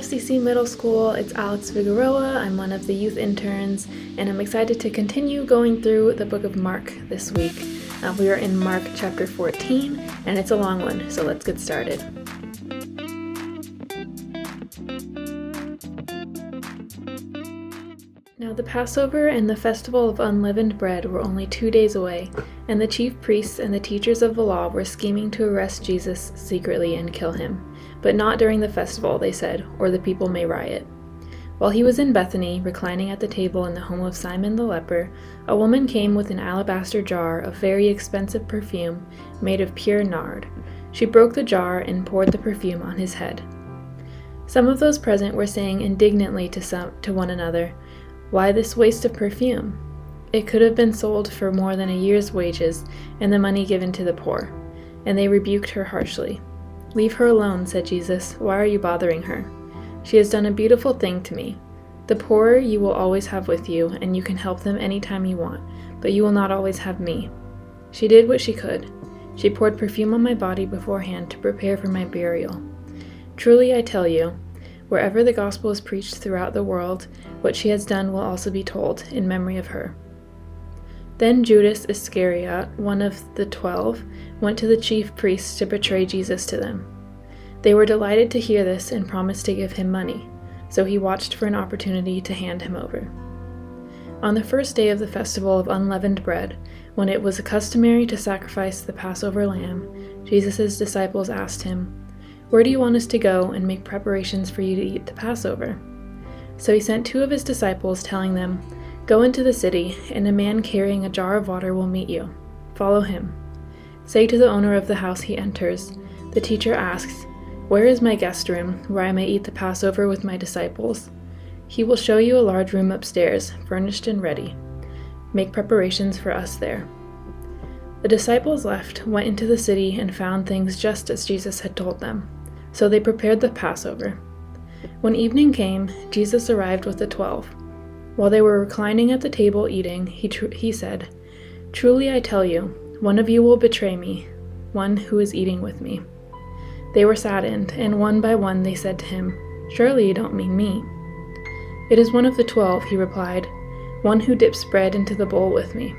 FCC Middle School. It's Alex Figueroa. I'm one of the youth interns, and I'm excited to continue going through the book of Mark this week. We are in Mark chapter 14, and it's a long one, so let's get started. Now the Passover and the Festival of Unleavened Bread were only 2 days away, and the chief priests and the teachers of the law were scheming to arrest Jesus secretly and kill him. But not during the festival, they said, or the people may riot. While he was in Bethany, reclining at the table in the home of Simon the leper, a woman came with an alabaster jar of very expensive perfume made of pure nard. She broke the jar and poured the perfume on his head. Some of those present were saying indignantly to one another, "Why this waste of perfume? It could have been sold for more than a year's wages and the money given to the poor." And they rebuked her harshly. "Leave her alone," said Jesus. "Why are you bothering her? She has done a beautiful thing to me. The poor you will always have with you, and you can help them any time you want, but you will not always have me. She did what she could. She poured perfume on my body beforehand to prepare for my burial. Truly I tell you, wherever the gospel is preached throughout the world, what she has done will also be told in memory of her." Then Judas Iscariot, one of the 12, went to the chief priests to betray Jesus to them. They were delighted to hear this and promised to give him money, so he watched for an opportunity to hand him over. On the first day of the festival of unleavened bread, when it was customary to sacrifice the Passover lamb, Jesus' disciples asked him, "Where do you want us to go and make preparations for you to eat the Passover?" So he sent 2 of his disciples, telling them, "Go into the city, and a man carrying a jar of water will meet you. Follow him. Say to the owner of the house he enters, 'The teacher asks, where is my guest room, where I may eat the Passover with my disciples?' He will show you a large room upstairs, furnished and ready. Make preparations for us there." The disciples left, went into the city, and found things just as Jesus had told them. So they prepared the Passover. When evening came, Jesus arrived with the 12. While they were reclining at the table eating, he said, "Truly I tell you, one of you will betray me, one who is eating with me." They were saddened, and one by one they said to him, "Surely you don't mean me." "It is one of the 12, he replied, "one who dips bread into the bowl with me.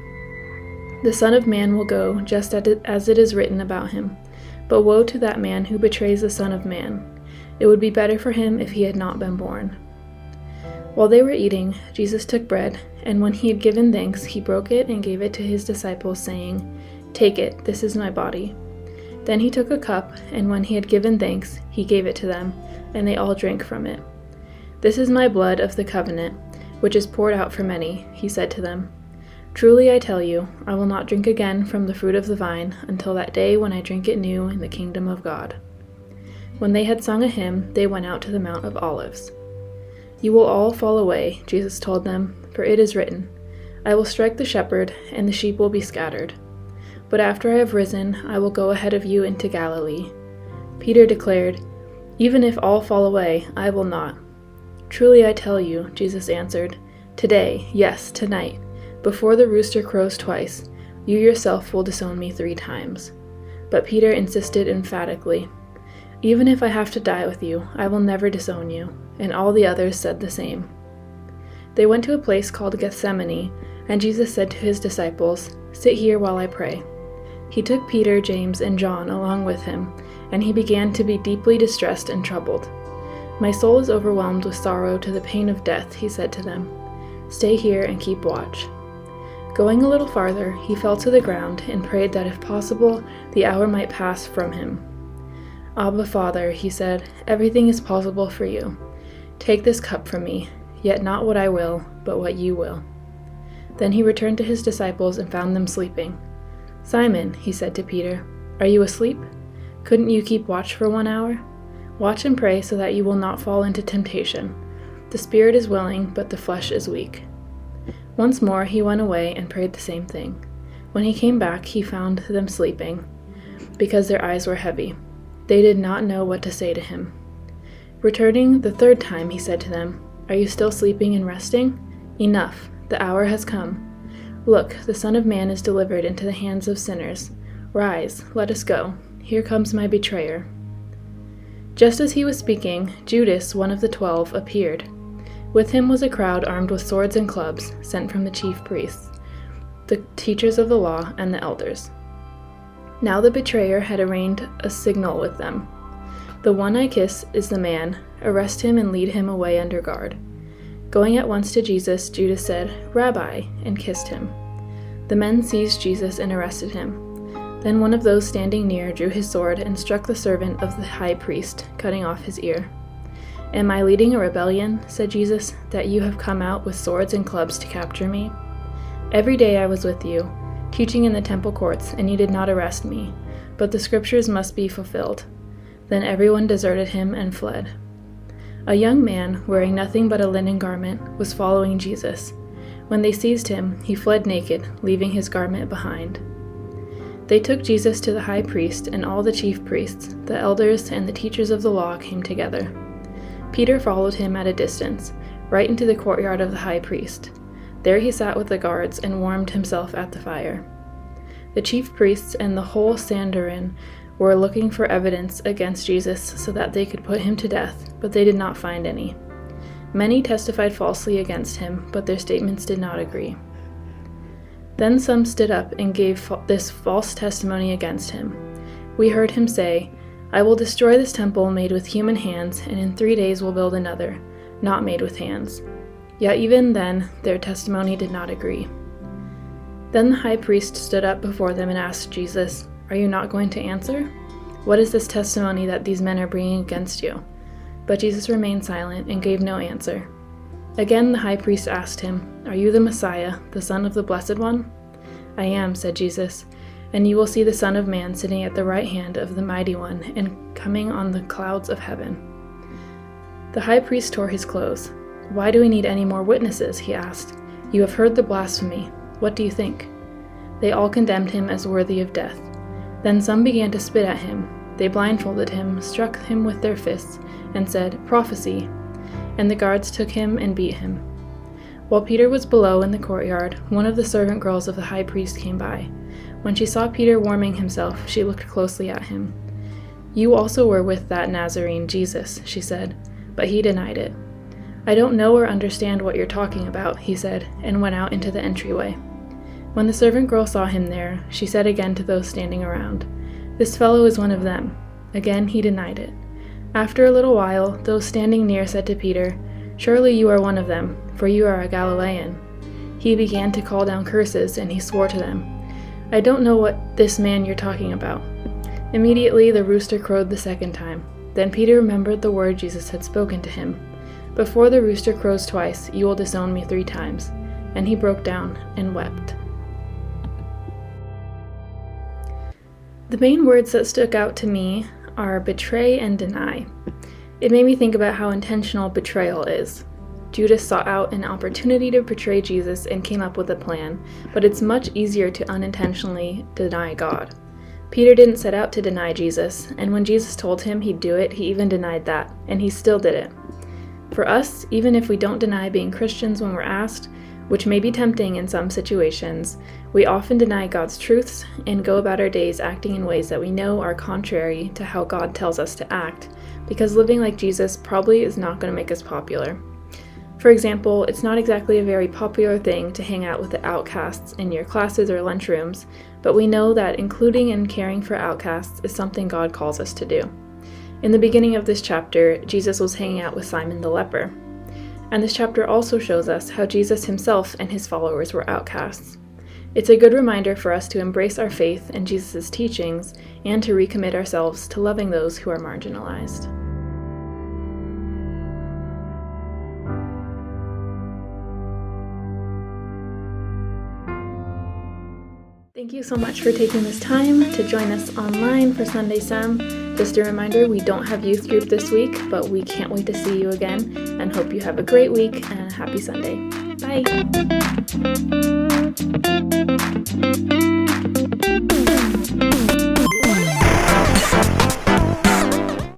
The Son of Man will go just as it is written about him, but woe to that man who betrays the Son of Man. It would be better for him if he had not been born." While they were eating, Jesus took bread, and when he had given thanks, he broke it and gave it to his disciples, saying, "Take it, this is my body." Then he took a cup, and when he had given thanks, he gave it to them, and they all drank from it. "This is my blood of the covenant, which is poured out for many," he said to them. "Truly I tell you, I will not drink again from the fruit of the vine until that day when I drink it new in the kingdom of God." When they had sung a hymn, they went out to the Mount of Olives. "You will all fall away," Jesus told them, "for it is written, 'I will strike the shepherd, and the sheep will be scattered.' But after I have risen, I will go ahead of you into Galilee." Peter declared, "Even if all fall away, I will not." "Truly I tell you," Jesus answered, "today, yes, tonight, before the rooster crows twice, you yourself will disown me 3 times." But Peter insisted emphatically, "Even if I have to die with you, I will never disown you." And all the others said the same. They went to a place called Gethsemane, and Jesus said to his disciples, "Sit here while I pray." He took Peter, James, and John along with him, and he began to be deeply distressed and troubled. "My soul is overwhelmed with sorrow to the pain of death," he said to them. "Stay here and keep watch." Going a little farther, he fell to the ground and prayed that if possible, the hour might pass from him. "Abba, Father," he said, "everything is possible for you. Take this cup from me, yet not what I will, but what you will." Then he returned to his disciples and found them sleeping. "Simon," he said to Peter, "are you asleep? Couldn't you keep watch for 1 hour? Watch and pray so that you will not fall into temptation. The spirit is willing, but the flesh is weak." Once more he went away and prayed the same thing. When he came back, he found them sleeping, because their eyes were heavy. They did not know what to say to him. Returning the 3rd time, he said to them, "Are you still sleeping and resting? Enough, the hour has come. Look, the Son of Man is delivered into the hands of sinners. Rise, let us go. Here comes my betrayer." Just as he was speaking, Judas, one of the 12, appeared. With him was a crowd armed with swords and clubs, sent from the chief priests, the teachers of the law, and the elders. Now the betrayer had arranged a signal with them. "The one I kiss is the man. Arrest him and lead him away under guard." Going at once to Jesus, Judas said, "Rabbi," and kissed him. The men seized Jesus and arrested him. Then one of those standing near drew his sword and struck the servant of the high priest, cutting off his ear. "Am I leading a rebellion," said Jesus, "that you have come out with swords and clubs to capture me? Every day I was with you, teaching in the temple courts, and you did not arrest me, but the scriptures must be fulfilled." Then everyone deserted him and fled. A young man, wearing nothing but a linen garment, was following Jesus. When they seized him, he fled naked, leaving his garment behind. They took Jesus to the high priest, and all the chief priests, the elders, and the teachers of the law came together. Peter followed him at a distance, right into the courtyard of the high priest. There he sat with the guards and warmed himself at the fire. The chief priests and the whole Sanhedrin were looking for evidence against Jesus so that they could put him to death, but they did not find any. Many testified falsely against him, but their statements did not agree. Then some stood up and gave this false testimony against him. "We heard him say, 'I will destroy this temple made with human hands, and in 3 days will build another, not made with hands.' Yet even then their testimony did not agree." Then the high priest stood up before them and asked Jesus, "Are you not going to answer? What is this testimony that these men are bringing against you?" But Jesus remained silent and gave no answer. Again the high priest asked him, "Are you the Messiah, the Son of the Blessed One?" "I am," said Jesus, "and you will see the Son of Man sitting at the right hand of the Mighty One and coming on the clouds of heaven." The high priest tore his clothes. "Why do we need any more witnesses?" he asked. "You have heard the blasphemy. What do you think?" They all condemned him as worthy of death. Then some began to spit at him. They blindfolded him, struck him with their fists, and said, "Prophesy." And the guards took him and beat him. While Peter was below in the courtyard, one of the servant girls of the high priest came by. When she saw Peter warming himself, she looked closely at him. "You also were with that Nazarene, Jesus," she said, but he denied it. "I don't know or understand what you're talking about," he said, and went out into the entryway. When the servant girl saw him there, she said again to those standing around, "This fellow is one of them." Again he denied it. After a little while, those standing near said to Peter, "Surely you are one of them, for you are a Galilean." He began to call down curses, and he swore to them, "I don't know what this man you're talking about." Immediately the rooster crowed the second time. Then Peter remembered the word Jesus had spoken to him, "Before the rooster crows twice, you will disown me 3 times." And he broke down and wept. The main words that stuck out to me are betray and deny. It made me think about how intentional betrayal is. Judas sought out an opportunity to betray Jesus and came up with a plan, but it's much easier to unintentionally deny God. Peter didn't set out to deny Jesus, and when Jesus told him he'd do it, he even denied that, and he still did it. For us, even if we don't deny being Christians when we're asked, which may be tempting in some situations, we often deny God's truths and go about our days acting in ways that we know are contrary to how God tells us to act, because living like Jesus probably is not going to make us popular. For example, it's not exactly a very popular thing to hang out with the outcasts in your classes or lunchrooms, but we know that including and caring for outcasts is something God calls us to do. In the beginning of this chapter, Jesus was hanging out with Simon the leper. And this chapter also shows us how Jesus himself and his followers were outcasts. It's a good reminder for us to embrace our faith in Jesus' teachings and to recommit ourselves to loving those who are marginalized. Thank you so much for taking this time to join us online for Sunday Sem. Just a reminder, we don't have youth group this week, but we can't wait to see you again and hope you have a great week and a happy Sunday. Bye!